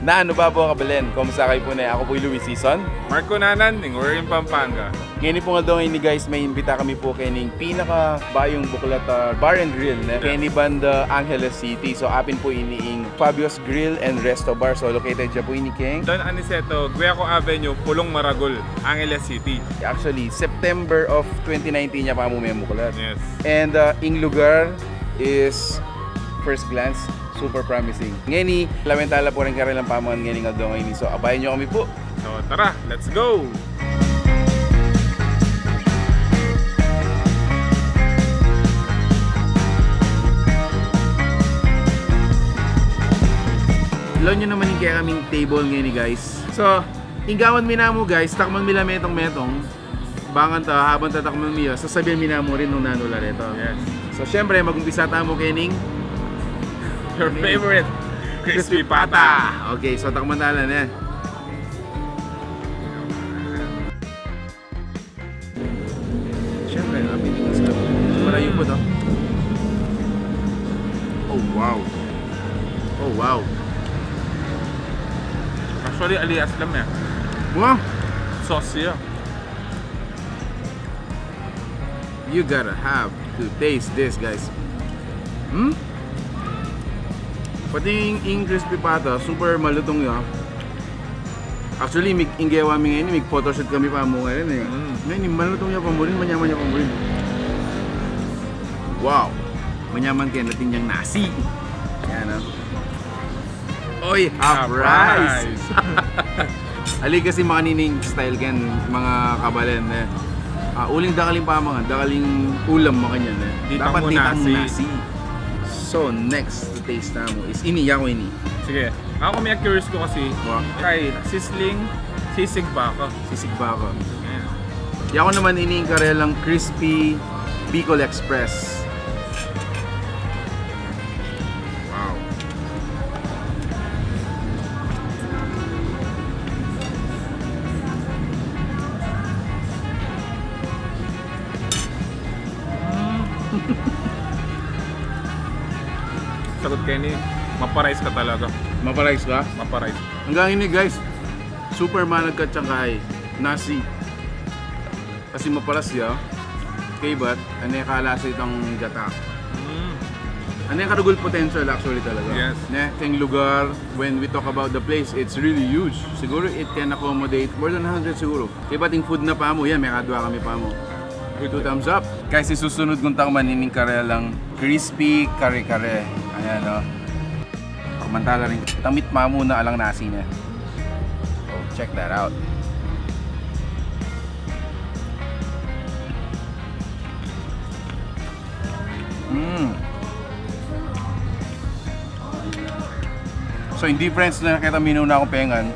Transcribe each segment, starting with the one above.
Na ano ba po kabalen? Kumusta kayo po na? Ako po yung Louis Season. Marco Nanan, we're in Pampanga. Ngayon po nga daw ngayon guys, may imbita kami po kaning pinaka bayong buklat bar and grill na kini banda Angeles City. So apin po iniing Fabio's Grill and Resto Bar. So located dyan po ini King. Don Aniceto, Gueco Avenue, Pulung, Maragul, Angeles City. Actually, September of 2019 niya pa mo may buklat. Yes. And ing lugar is first glance super promising. Ngayon lamentala po rin karilang pamuhan ngayon nga daw ngayon. So abayan nyo kami po. So tara, let's go! Alam nyo naman yung kaya kaming table ngayon guys. So, inggawan minamo guys, takman mila metong-metong. Bangan ta, habang tatakman miyo, sasabihan minamo rin nung nanula rito. Yes. So, syempre, mag-umpisa tamo kening Your favorite crispy pata. Okay, so takman tala na. Syempre, napinig sa malayo po to. Oh, wow. Oh, wow. Actually, alias lang eh. Wow. Sauce siya. You gotta have to taste this, guys. Hmm? Pati yung crispy pata, super malutong yun. Actually, inggewa mi ngayon, may photoshoot kami pa mo ngayon eh. Ngayon, malutong niya pamurin, manyaman niya pamurin. Wow! Manyaman kayo natin yung nasi. Yan ah. Oy, half rice! Ali kasi makanining style kan mga kabalen eh. Uling dakaling pamangan, dakaling ulam makanyan eh. Dapat mo nasi. nasi. So next to taste na mo is ini, yako ini. Sige. Ako may curious ko kasi. Wow. Kay sizzling, sisig ba ako? Sisig ba ako? Ayan. Yako naman ini yung karelang crispy Bicol Express. Wow. Sagot kayo ni, maparice ka talaga. Maparice ka? Maparice. Hanggang ini guys, super managkat siyang kahit nasi. Kasi maparas siya. Kay ba't, ano yung kalasa itong gata. Ano yung karugol potential actually talaga. Yes. Yung lugar, when we talk about the place, it's really huge. Siguro it can accommodate more than 100 siguro. Kay ba't yung food na pa mo, yan, may kadwa kami pa mo. 2 thumbs up. Guys, isusunod kong takman nining karelang crispy kare-kare. Ayan o. Pagmantala rin. Tamit pa muna alang nasi niya. Oh, check that out. So in difference na nakita minuna akong pengan,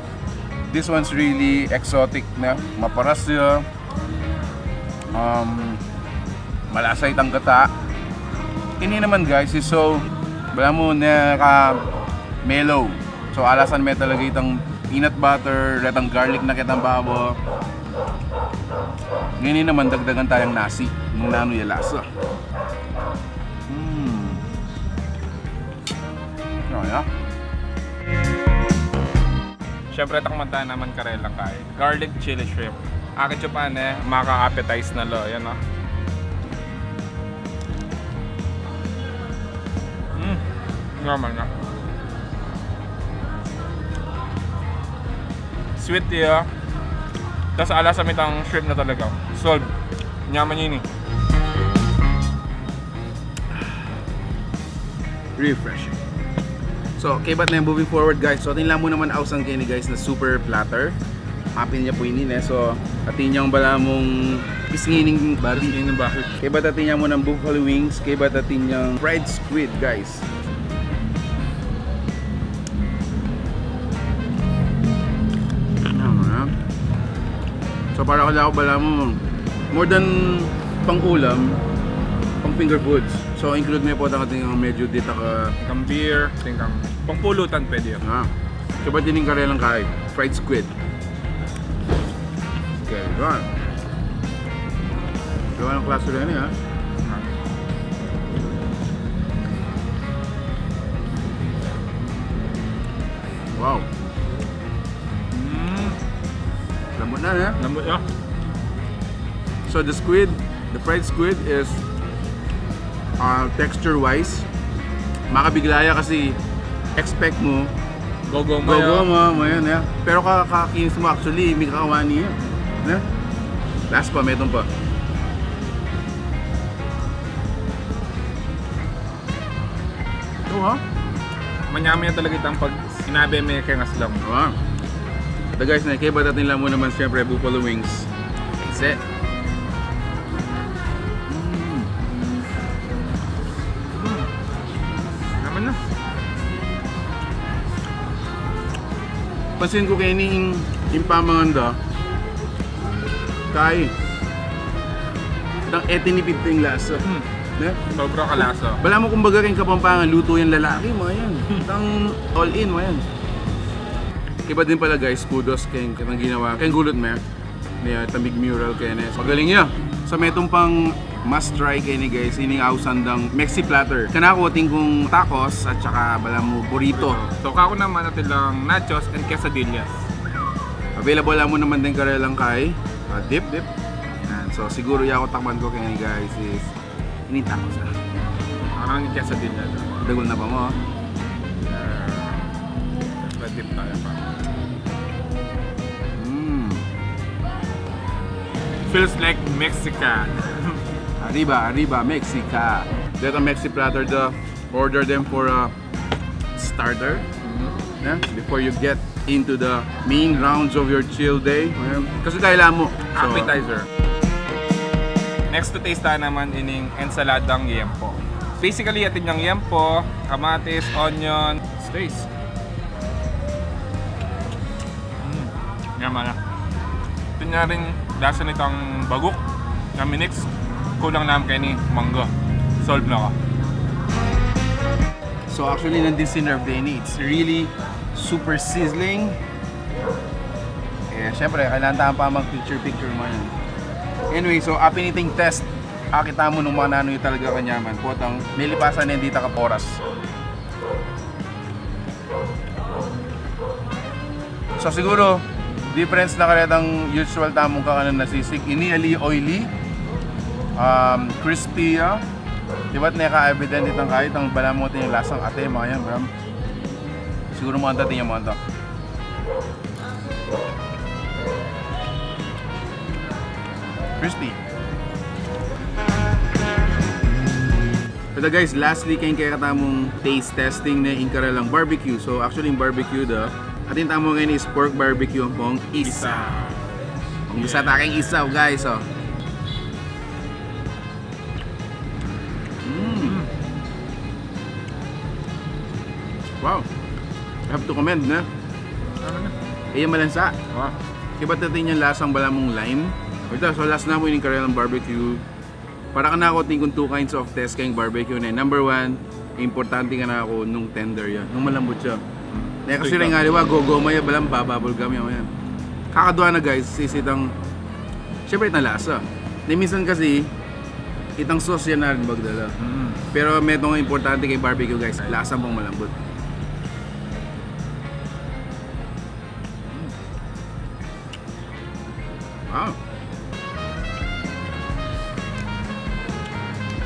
this one's really exotic na. Maparas siya. Malasay tang gata. Ini naman guys is so wala mo na mellow. So alasan may talaga itang peanut butter, retang garlic na kitang babo. Ngayon naman dagdagan tayong nasi nung nano yung lasa. Yeah. Siyempre, takmantahan naman karelang kain. Garlic chili shrimp. Akin siya pa maka-appetize na lo. Yan o. Normal na. Sweet niya. Tapos alasam itang shrimp na talaga. Solve. Nyaman yun eh. Refreshing. So, kay ba't na moving forward guys. So, atin lang mo naman ausang kini guys na super platter. Hapin niya po ini eh. So, atin niyang bala mong pisngining babi. Pisngining babi. Kay ba't atin niya mo ng buffalo wings. Kay ba't atin niyang fried squid guys. So, para kala ko bala mo more than pang ulam, pang finger foods. So, include mo po ang ating medyo dita ka Tingkang beer, tingkang pangpulutan pwede yun. So, ba't din yung karelang kahit? Fried squid. Okay, right. So, anong klase rin ha? Wow. Ano na? Lambot ah. So the fried squid is texture-wise, makabiglaya kasi expect mo Gogo yan, yeah. Pero kakakinis mo actually, may kakawani yan. Yeah. Last pa, metong pa. Ito ha? Manyami na talaga itang pag sinabi may kengas lang. Wow. So guys, nakikibat natin lang mo naman siyempre buffalo wings. That's it. Naman na. Pansin ko kayo yung pamanganda kay ng etinipid ko yung lasa. Yeah? Sobra kalasa. Bala mo kumbaga rin Kapampangan, luto yung lalaki mo, yan. Itang all in mo, yan. Iba din pala guys, kudos kayong ginawa. Kayong gulot mo, may tamig mural kayo na. Magaling niya. Sa metong pang must try kayo ni guys, ining ausandang Mexi platter. Kanakuting kong tacos at saka bala mo burrito. So kako naman natin lang nachos and quesadillas. Available lang mo naman din karelang kay dip. Yan. So siguro yung takman ko kayo ni guys is ini tacos na. Ang quesadilla. Dagol na pa mo. Dip tayo pa. Feels like Mexican. Arriba, Mexica. That a Mexi platter, order them for a starter. Yeah? Before you get into the main rounds of your chill day. Kasi kailangan mo. So, Appetizer. Next to taste tayo naman ining ensaladang yempo. Basically, atin yung yempo, kamatis, onion, space. Yaman na. Ito nga rin lasa nitong bagok na minix. Kulang naman kayo ni mangga. Solve na ka. So actually, nandun sinerve din. It's really super sizzling. Syempre, kailangan tayo pa mag-picture mo yan. Anyway, so apiniting test. Kita mo nung mga nanoy talaga kanyaman. Potang nilipasan na hindi ka oras. So siguro, difference na karetang usual tamong kakanan na sisig. Ini oily. Crispy, diba't naka-evident itang kahit ang balamotin yung lasang ate, mga yan, bro. Siguro mga dating yung mga ito. Crispy. Pero guys, lastly, kaya katamong taste testing na inkarelang barbecue. So actually yung barbecue atin tamo ngayon is pork barbecue ang pong isa. Ang gusto taking isaw guys, oh. Wow, I have to commend na. Yung malansa. Wow. Iba't natin yung lasang bala mong lime. Ito, so last na mo yung karelang barbecue. Para ka na ako kung two kinds of test kayong barbecue na. Number one, importante ka na ako nung tender yan, nung malambot siya. Kasi rin nga liwa, gogomaya balang bababol kami yan. Kakadwa na guys, sisitang, syempre itang lasa. Minsan kasi, itang sauce yan na rin magdala. Pero metong importante kay barbecue guys, lasang pong malambot. Wow.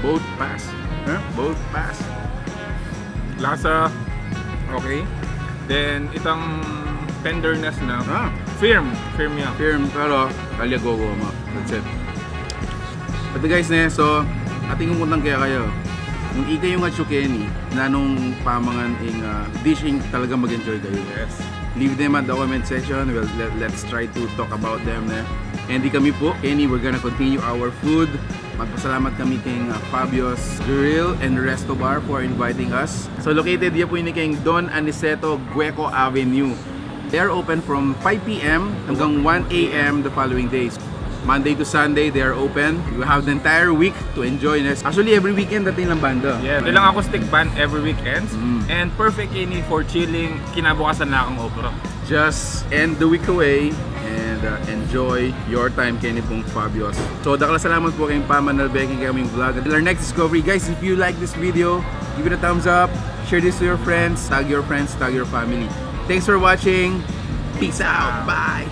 Both pass. Both pass. Lasa, okay. Then, itang tenderness na, firm yan. Firm, pero kalyagogo mo. That's it. But guys, so, ating kumuntang kaya kayo. Yung ika yung atsukeni, na nung pamangan dishing talaga mag-enjoy kayo. Yes. Leave them at the comment section. Well, let's try to talk about them. Hindi kami po, Kenny, we're gonna continue our food. Magpasalamat kami kay Fabio's Grill and Resto Bar for inviting us. So located yan po yun kay Don Aniceto, Gueco Avenue. They are open from 5 p.m. hanggang 1 a.m. the following days. Monday to Sunday, they are open. You have the entire week to enjoy this. Actually, every weekend dating lang banda. Yeah, ilang acoustic band every weekends. And perfect ini for chilling, kinabukasan na akong opera. Just end the week away and enjoy your time kay pong Fabio's. So, dakala salamat po kayong pamanalbeking kay aming vlog. Until our next discovery, guys, if you like this video, give it a thumbs up, share this to your friends, tag your family. Thanks for watching. Peace out. Bye.